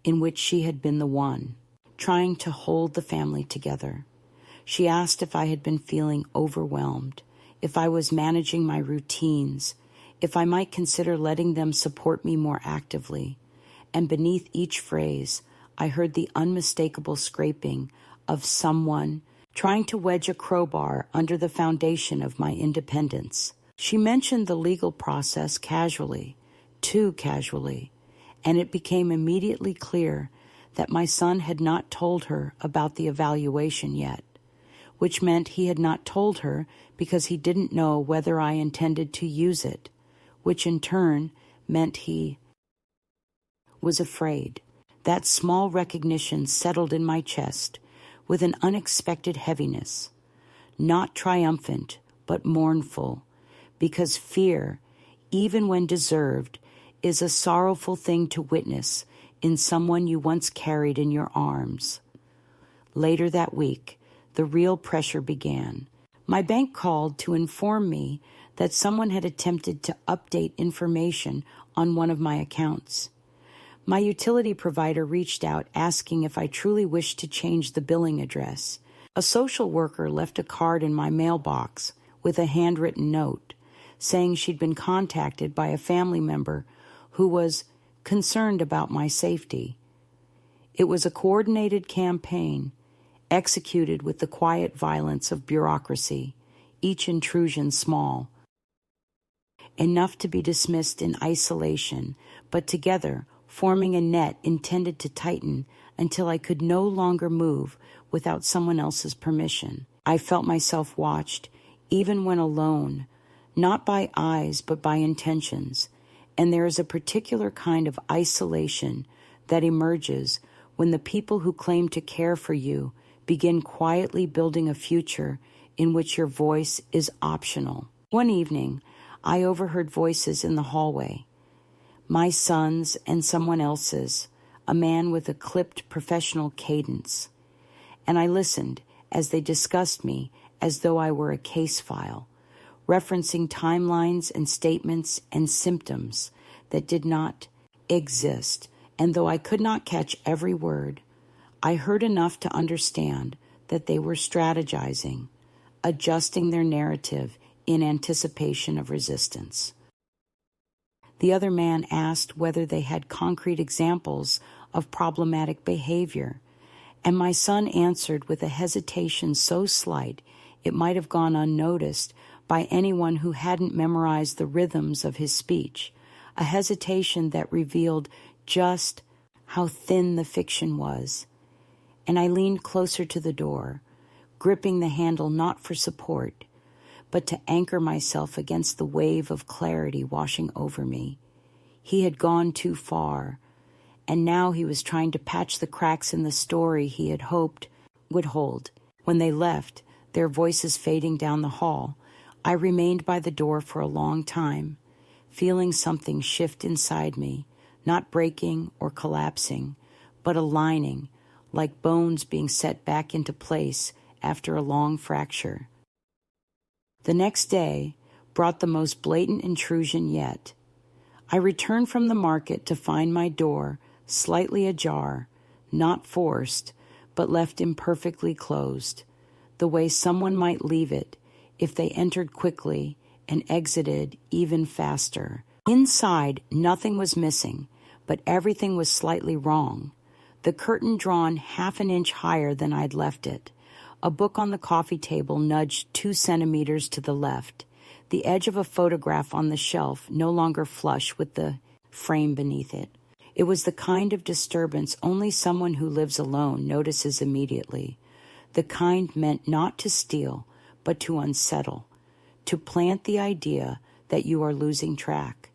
in which she had been the one, trying to hold the family together. She asked if I had been feeling overwhelmed, if I was managing my routines, if I might consider letting them support me more actively. And beneath each phrase, I heard the unmistakable scraping of someone trying to wedge a crowbar under the foundation of my independence. She mentioned the legal process casually, too casually, and it became immediately clear that my son had not told her about the evaluation yet, which meant he had not told her because he didn't know whether I intended to use it, which in turn meant he was afraid. That small recognition settled in my chest with an unexpected heaviness, not triumphant, but mournful, because fear, even when deserved, is a sorrowful thing to witness in someone you once carried in your arms. Later that week, the real pressure began. My bank called to inform me that someone had attempted to update information on one of my accounts. My utility provider reached out asking if I truly wished to change the billing address. A social worker left a card in my mailbox with a handwritten note saying she'd been contacted by a family member who was concerned about my safety. It was a coordinated campaign executed with the quiet violence of bureaucracy, each intrusion small, enough to be dismissed in isolation, but together forming a net intended to tighten until I could no longer move without someone else's permission. I felt myself watched, even when alone, not by eyes but by intentions, and there is a particular kind of isolation that emerges when the people who claim to care for you begin quietly building a future in which your voice is optional. One evening, I overheard voices in the hallway, my son's and someone else's, a man with a clipped professional cadence, and I listened as they discussed me as though I were a case file, referencing timelines and statements and symptoms that did not exist, and though I could not catch every word, I heard enough to understand that they were strategizing, adjusting their narrative in anticipation of resistance. The other man asked whether they had concrete examples of problematic behavior, and my son answered with a hesitation so slight it might have gone unnoticed by anyone who hadn't memorized the rhythms of his speech, a hesitation that revealed just how thin the fiction was. And I leaned closer to the door, gripping the handle not for support, but to anchor myself against the wave of clarity washing over me. He had gone too far, and now he was trying to patch the cracks in the story he had hoped would hold. When they left, their voices fading down the hall, I remained by the door for a long time, feeling something shift inside me, not breaking or collapsing, but aligning, like bones being set back into place after a long fracture. The next day brought the most blatant intrusion yet. I returned from the market to find my door slightly ajar, not forced, but left imperfectly closed, the way someone might leave it if they entered quickly and exited even faster. Inside, nothing was missing, but everything was slightly wrong. The curtain drawn half an inch higher than I'd left it. A book on the coffee table nudged 2 centimeters to the left. The edge of a photograph on the shelf no longer flush with the frame beneath it. It was the kind of disturbance only someone who lives alone notices immediately. The kind meant not to steal, but to unsettle, to plant the idea that you are losing track,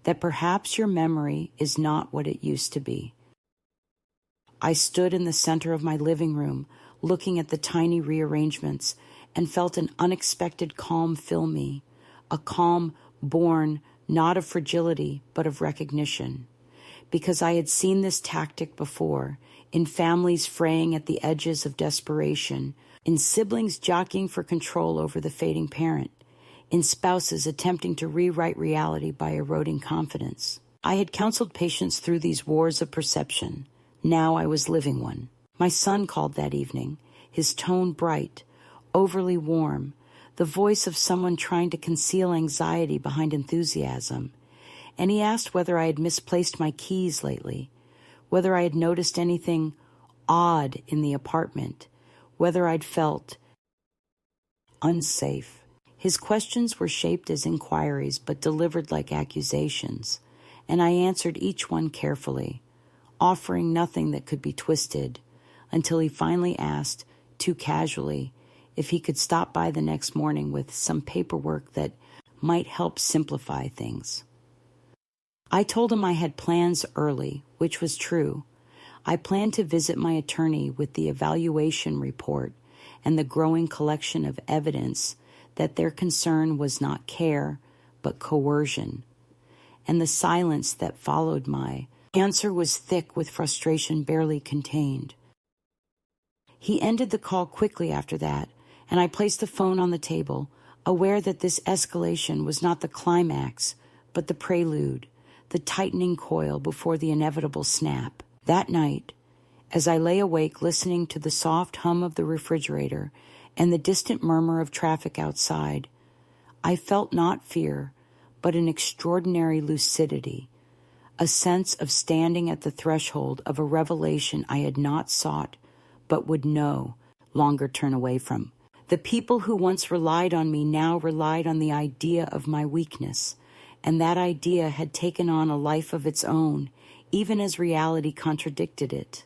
that perhaps your memory is not what it used to be. I stood in the center of my living room, looking at the tiny rearrangements, and felt an unexpected calm fill me, a calm born not of fragility, but of recognition. Because I had seen this tactic before, in families fraying at the edges of desperation, in siblings jockeying for control over the fading parent, in spouses attempting to rewrite reality by eroding confidence. I had counseled patients through these wars of perception. Now I was living one. My son called that evening, his tone bright, overly warm, the voice of someone trying to conceal anxiety behind enthusiasm. And he asked whether I had misplaced my keys lately, whether I had noticed anything odd in the apartment, whether I'd felt unsafe. His questions were shaped as inquiries but delivered like accusations, and I answered each one carefully, offering nothing that could be twisted, until he finally asked, too casually, if he could stop by the next morning with some paperwork that might help simplify things. I told him I had plans early, which was true. I planned to visit my attorney with the evaluation report and the growing collection of evidence that their concern was not care, but coercion. And the silence that followed my answer was thick with frustration barely contained. He ended the call quickly after that, and I placed the phone on the table, aware that this escalation was not the climax, but the prelude, the tightening coil before the inevitable snap. That night, as I lay awake listening to the soft hum of the refrigerator and the distant murmur of traffic outside, I felt not fear, but an extraordinary lucidity, a sense of standing at the threshold of a revelation I had not sought, but would no longer turn away from. The people who once relied on me now relied on the idea of my weakness, and that idea had taken on a life of its own, even as reality contradicted it.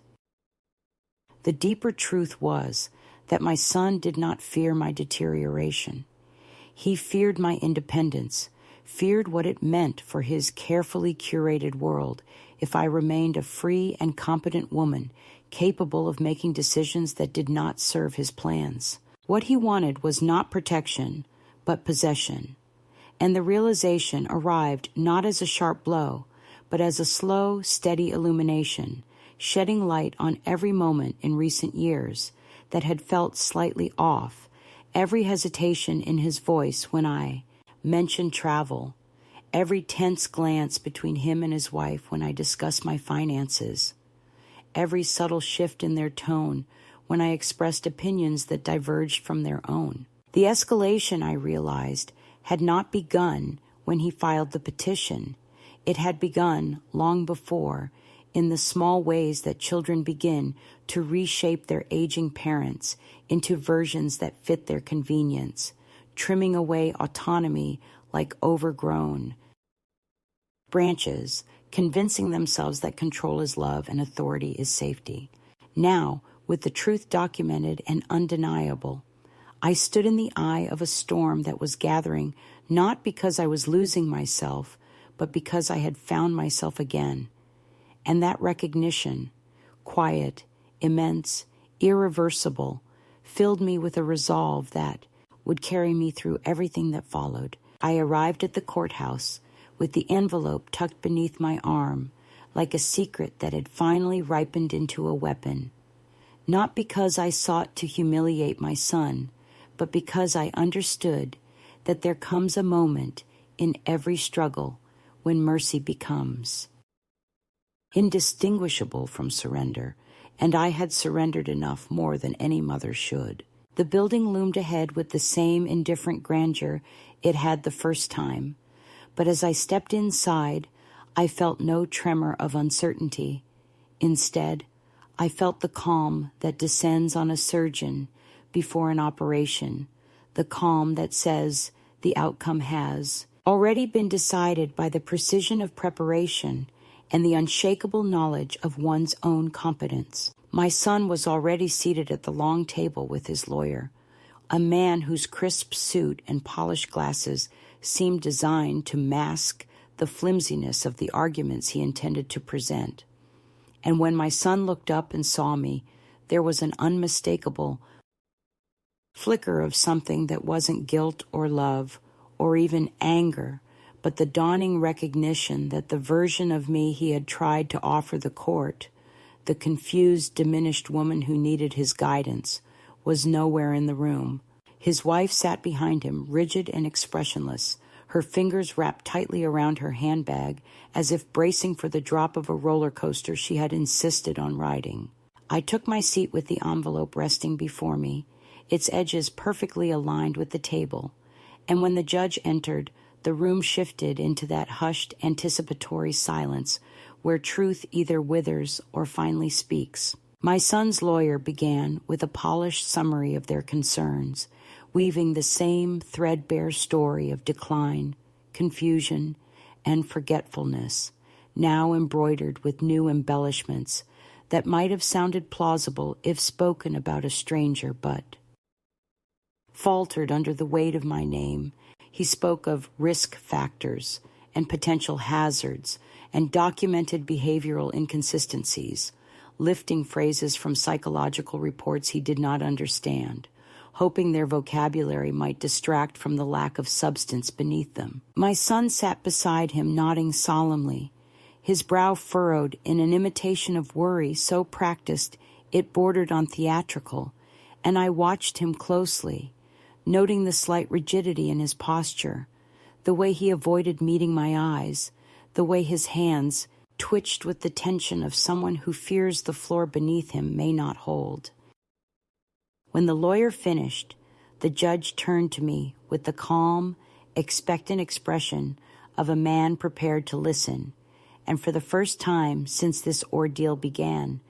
The deeper truth was that my son did not fear my deterioration. He feared my independence, feared what it meant for his carefully curated world if I remained a free and competent woman, capable of making decisions that did not serve his plans. What he wanted was not protection, but possession. And the realization arrived not as a sharp blow, but as a slow, steady illumination, shedding light on every moment in recent years that had felt slightly off, every hesitation in his voice when I mentioned travel, every tense glance between him and his wife when I discussed my finances, every subtle shift in their tone when I expressed opinions that diverged from their own. The escalation, I realized, had not begun when he filed the petition. It had begun long before, in the small ways that children begin to reshape their aging parents into versions that fit their convenience, trimming away autonomy like overgrown branches, convincing themselves that control is love and authority is safety. Now, with the truth documented and undeniable, I stood in the eye of a storm that was gathering not because I was losing myself, but because I had found myself again. And that recognition, quiet, immense, irreversible, filled me with a resolve that would carry me through everything that followed. I arrived at the courthouse with the envelope tucked beneath my arm, like a secret that had finally ripened into a weapon. Not because I sought to humiliate my son, but because I understood that there comes a moment in every struggle when mercy becomes indistinguishable from surrender, and I had surrendered enough more than any mother should. The building loomed ahead with the same indifferent grandeur it had the first time, but as I stepped inside, I felt no tremor of uncertainty. Instead, I felt the calm that descends on a surgeon before an operation, the calm that says the outcome has already been decided by the precision of preparation and the unshakable knowledge of one's own competence. My son was already seated at the long table with his lawyer, a man whose crisp suit and polished glasses seemed designed to mask the flimsiness of the arguments he intended to present. And when my son looked up and saw me, there was an unmistakable flicker of something that wasn't guilt or love or even anger, but the dawning recognition that the version of me he had tried to offer the court, the confused, diminished woman who needed his guidance, was nowhere in the room. His wife sat behind him, rigid and expressionless, her fingers wrapped tightly around her handbag, as if bracing for the drop of a roller coaster she had insisted on riding. I took my seat with the envelope resting before me, its edges perfectly aligned with the table, and when the judge entered, the room shifted into that hushed, anticipatory silence where truth either withers or finally speaks. My son's lawyer began with a polished summary of their concerns, weaving the same threadbare story of decline, confusion, and forgetfulness, now embroidered with new embellishments that might have sounded plausible if spoken about a stranger, but faltered under the weight of my name. He spoke of risk factors and potential hazards and documented behavioral inconsistencies, lifting phrases from psychological reports he did not understand, hoping their vocabulary might distract from the lack of substance beneath them. My son sat beside him, nodding solemnly, his brow furrowed in an imitation of worry so practiced it bordered on theatrical, and I watched him closely, noting the slight rigidity in his posture, the way he avoided meeting my eyes, the way his hands twitched with the tension of someone who fears the floor beneath him may not hold. When the lawyer finished, the judge turned to me with the calm, expectant expression of a man prepared to listen, and for the first time since this ordeal began,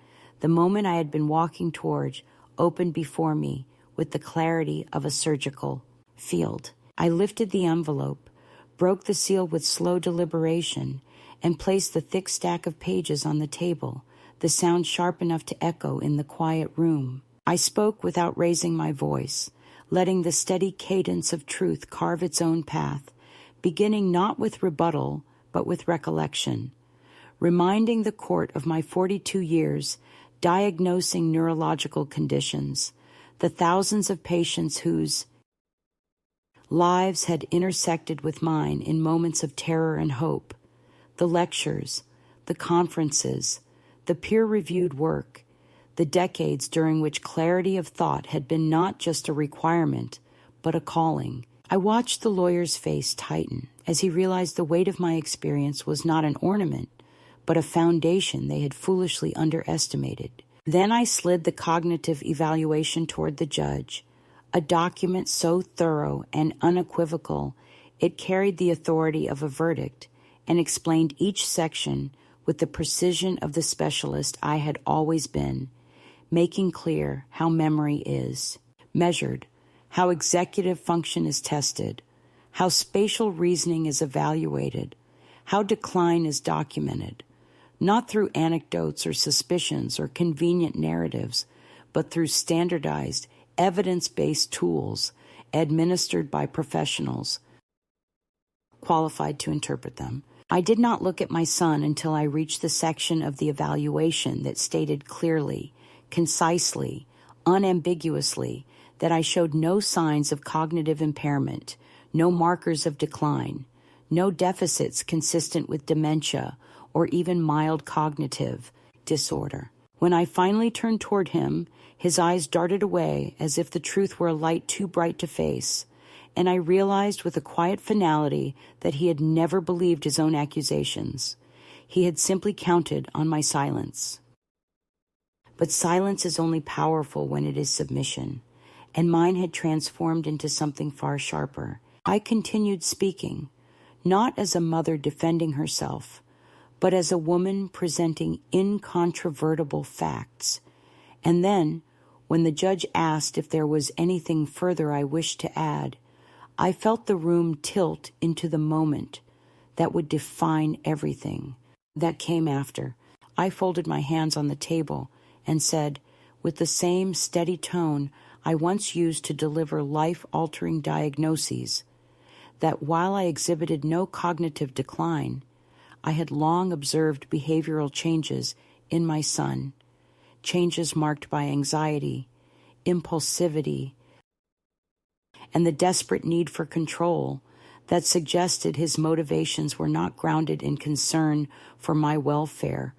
the moment I had been walking toward opened before me with the clarity of a surgical field. I lifted the envelope, broke the seal with slow deliberation, and placed the thick stack of pages on the table, the sound sharp enough to echo in the quiet room. I spoke without raising my voice, letting the steady cadence of truth carve its own path, beginning not with rebuttal, but with recollection, reminding the court of my 42 years diagnosing neurological conditions, the thousands of patients whose lives had intersected with mine in moments of terror and hope, the lectures, the conferences, the peer-reviewed work, the decades during which clarity of thought had been not just a requirement, but a calling. I watched the lawyer's face tighten as he realized the weight of my experience was not an ornament, but a foundation they had foolishly underestimated. Then I slid the cognitive evaluation toward the judge, a document so thorough and unequivocal it carried the authority of a verdict and explained each section with the precision of the specialist I had always been, making clear how memory is measured, how executive function is tested, how spatial reasoning is evaluated, how decline is documented, not through anecdotes or suspicions or convenient narratives, but through standardized, evidence-based tools administered by professionals qualified to interpret them. I did not look at my son until I reached the section of the evaluation that stated clearly, concisely, unambiguously, that I showed no signs of cognitive impairment, no markers of decline, no deficits consistent with dementia or even mild cognitive disorder. When I finally turned toward him, his eyes darted away as if the truth were a light too bright to face, and I realized with a quiet finality that he had never believed his own accusations. He had simply counted on my silence. But silence is only powerful when it is submission, and mine had transformed into something far sharper. I continued speaking, not as a mother defending herself, but as a woman presenting incontrovertible facts. And then, when the judge asked if there was anything further I wished to add, I felt the room tilt into the moment that would define everything that came after. I folded my hands on the table and said, with the same steady tone I once used to deliver life-altering diagnoses, that while I exhibited no cognitive decline, I had long observed behavioral changes in my son, changes marked by anxiety, impulsivity, and the desperate need for control that suggested his motivations were not grounded in concern for my welfare,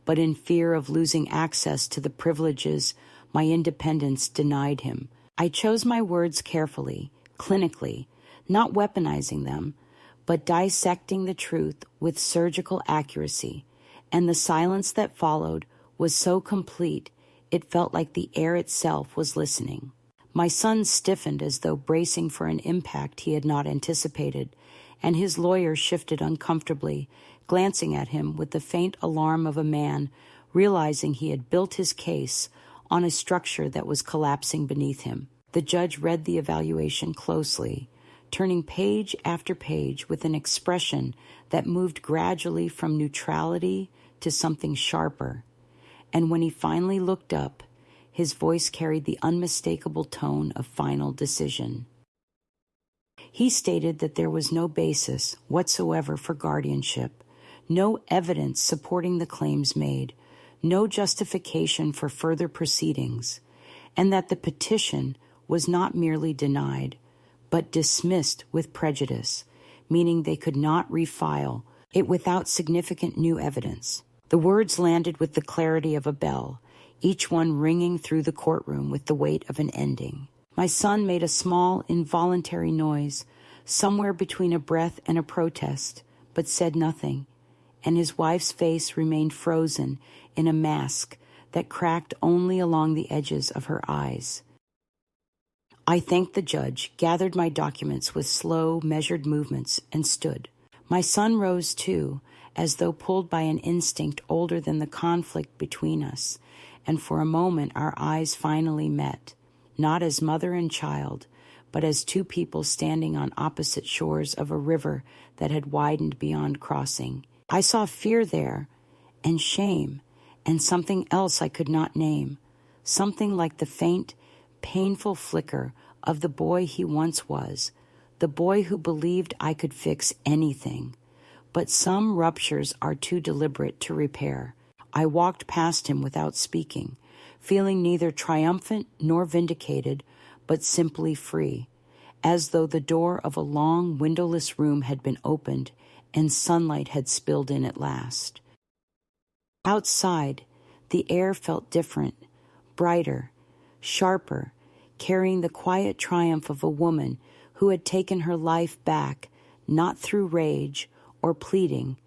but in fear of losing access to the privileges my independence denied him. I chose my words carefully, clinically, not weaponizing them, but dissecting the truth with surgical accuracy, and the silence that followed was so complete it felt like the air itself was listening. My son stiffened as though bracing for an impact he had not anticipated, and his lawyer shifted uncomfortably, glancing at him with the faint alarm of a man realizing he had built his case on a structure that was collapsing beneath him. The judge read the evaluation closely, turning page after page with an expression that moved gradually from neutrality to something sharper. And when he finally looked up, His voice carried the unmistakable tone of final decision. He stated that there was no basis whatsoever for guardianship, no evidence supporting the claims made, no justification for further proceedings, and that the petition was not merely denied, but dismissed with prejudice, meaning they could not refile it without significant new evidence. The words landed with the clarity of a bell, each one ringing through the courtroom with the weight of an ending. My son made a small, involuntary noise, somewhere between a breath and a protest, but said nothing, and his wife's face remained frozen in a mask that cracked only along the edges of her eyes. I thanked the judge, gathered my documents with slow, measured movements, and stood. My son rose too, as though pulled by an instinct older than the conflict between us, and for a moment our eyes finally met, not as mother and child, but as two people standing on opposite shores of a river that had widened beyond crossing. I saw fear there, and shame, and something else I could not name, something like the faint, painful flicker of the boy he once was, the boy who believed I could fix anything. But some ruptures are too deliberate to repair. I walked past him without speaking, feeling neither triumphant nor vindicated, but simply free, as though the door of a long, windowless room had been opened and sunlight had spilled in at last. Outside, the air felt different, brighter, sharper, carrying the quiet triumph of a woman who had taken her life back, not through rage or pleading,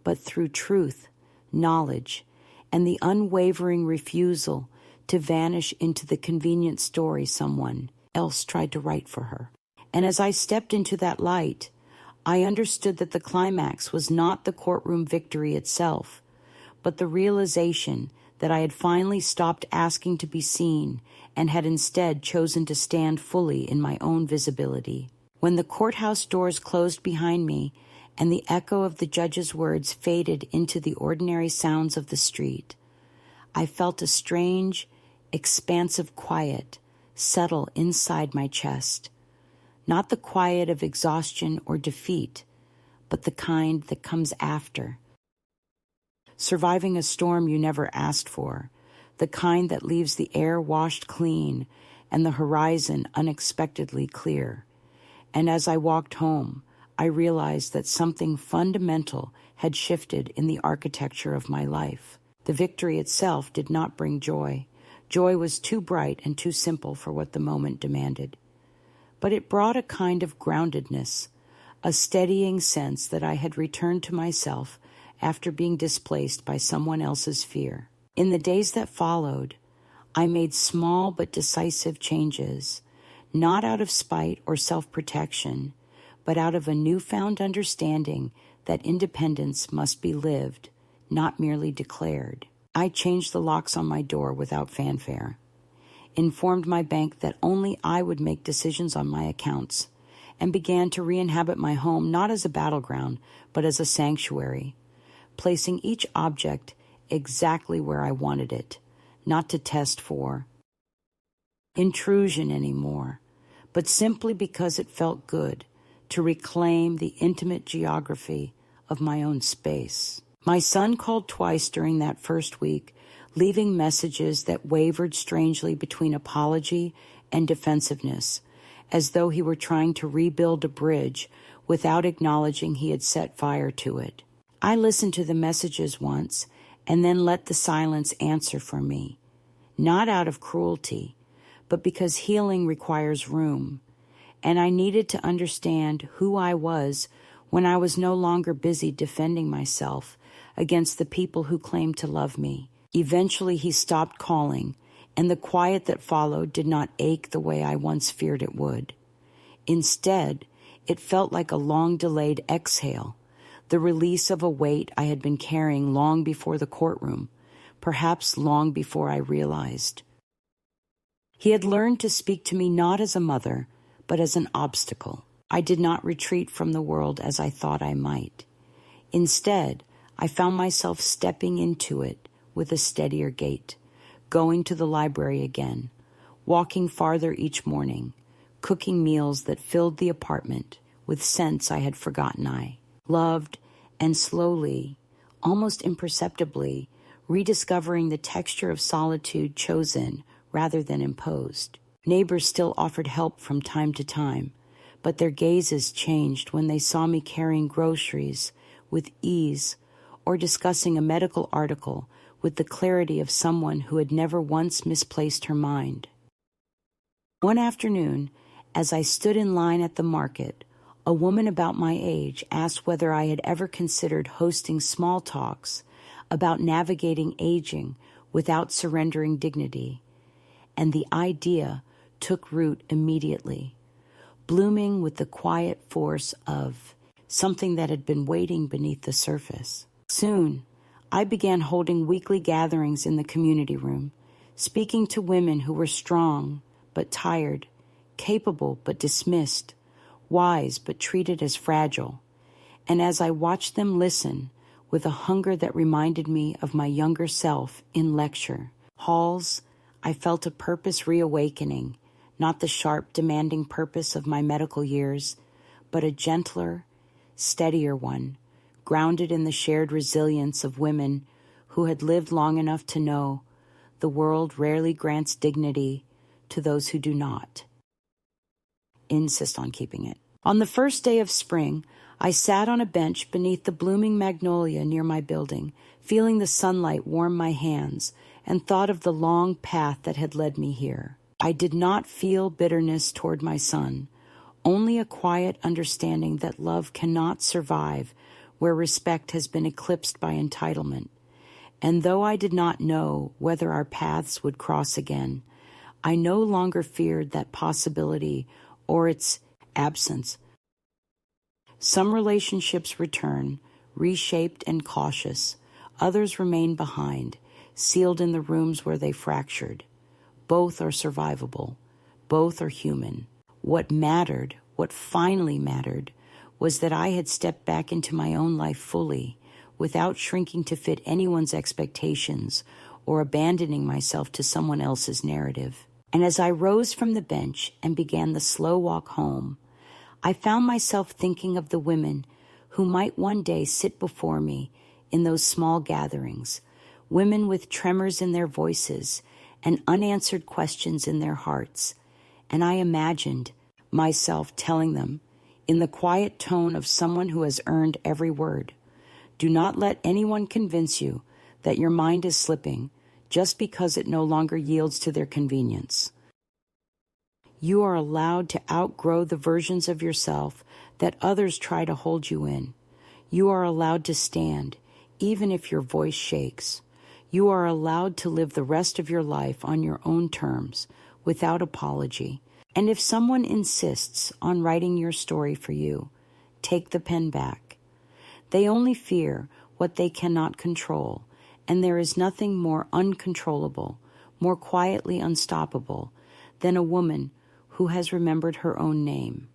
but through truth, knowledge, and the unwavering refusal to vanish into the convenient story someone else tried to write for her. And as I stepped into that light, I understood that the climax was not the courtroom victory itself, but the realization that I had finally stopped asking to be seen and had instead chosen to stand fully in my own visibility. When the courthouse doors closed behind me and the echo of the judge's words faded into the ordinary sounds of the street, I felt a strange, expansive quiet settle inside my chest. Not the quiet of exhaustion or defeat, but the kind that comes after. Surviving a storm you never asked for, the kind that leaves the air washed clean and the horizon unexpectedly clear. And as I walked home, I realized that something fundamental had shifted in the architecture of my life. The victory itself did not bring joy. Joy was too bright and too simple for what the moment demanded. But it brought a kind of groundedness, a steadying sense that I had returned to myself after being displaced by someone else's fear. In the days that followed, I made small but decisive changes, not out of spite or self-protection, but out of a newfound understanding that independence must be lived, not merely declared. I changed the locks on my door without fanfare, informed my bank that only I would make decisions on my accounts, and began to re-inhabit my home not as a battleground, but as a sanctuary, placing each object exactly where I wanted it, not to test for intrusion anymore, but simply because it felt good to reclaim the intimate geography of my own space. My son called twice during that first week, leaving messages that wavered strangely between apology and defensiveness, as though he were trying to rebuild a bridge without acknowledging he had set fire to it. I listened to the messages once and then let the silence answer for me, not out of cruelty, but because healing requires room, and I needed to understand who I was when I was no longer busy defending myself against the people who claimed to love me. Eventually he stopped calling, and the quiet that followed did not ache the way I once feared it would. Instead, it felt like a long-delayed exhale, the release of a weight I had been carrying long before the courtroom, perhaps long before I realized. He had learned to speak to me not as a mother, but as an obstacle. I did not retreat from the world as I thought I might. Instead, I found myself stepping into it with a steadier gait, going to the library again, walking farther each morning, cooking meals that filled the apartment with scents I had forgotten I loved, and slowly, almost imperceptibly, rediscovering the texture of solitude chosen rather than imposed. Neighbors still offered help from time to time, but their gazes changed when they saw me carrying groceries with ease or discussing a medical article with the clarity of someone who had never once misplaced her mind. One afternoon, as I stood in line at the market, a woman about my age asked whether I had ever considered hosting small talks about navigating aging without surrendering dignity, and the idea took root immediately, blooming with the quiet force of something that had been waiting beneath the surface. Soon, I began holding weekly gatherings in the community room, speaking to women who were strong but tired, capable but dismissed, wise but treated as fragile. And as I watched them listen with a hunger that reminded me of my younger self in lecture halls, I felt a purpose reawakening, not the sharp, demanding purpose of my medical years, but a gentler, steadier one, grounded in the shared resilience of women who had lived long enough to know the world rarely grants dignity to those who do not. Insist on keeping it. On the first day of spring, I sat on a bench beneath the blooming magnolia near my building, feeling the sunlight warm my hands, and thought of the long path that had led me here. I did not feel bitterness toward my son, only a quiet understanding that love cannot survive where respect has been eclipsed by entitlement. And though I did not know whether our paths would cross again, I no longer feared that possibility or its absence. Some relationships return, reshaped and cautious. Others remain behind, sealed in the rooms where they fractured. Both are survivable. Both are human. What mattered, what finally mattered, was that I had stepped back into my own life fully, without shrinking to fit anyone's expectations or abandoning myself to someone else's narrative. And as I rose from the bench and began the slow walk home, I found myself thinking of the women who might one day sit before me in those small gatherings, women with tremors in their voices and unanswered questions in their hearts, and I imagined myself telling them, in the quiet tone of someone who has earned every word, do not let anyone convince you that your mind is slipping just because it no longer yields to their convenience. You are allowed to outgrow the versions of yourself that others try to hold you in. You are allowed to stand, even if your voice shakes. You are allowed to live the rest of your life on your own terms, without apology. And if someone insists on writing your story for you, take the pen back. They only fear what they cannot control, and there is nothing more uncontrollable, more quietly unstoppable, than a woman who has remembered her own name.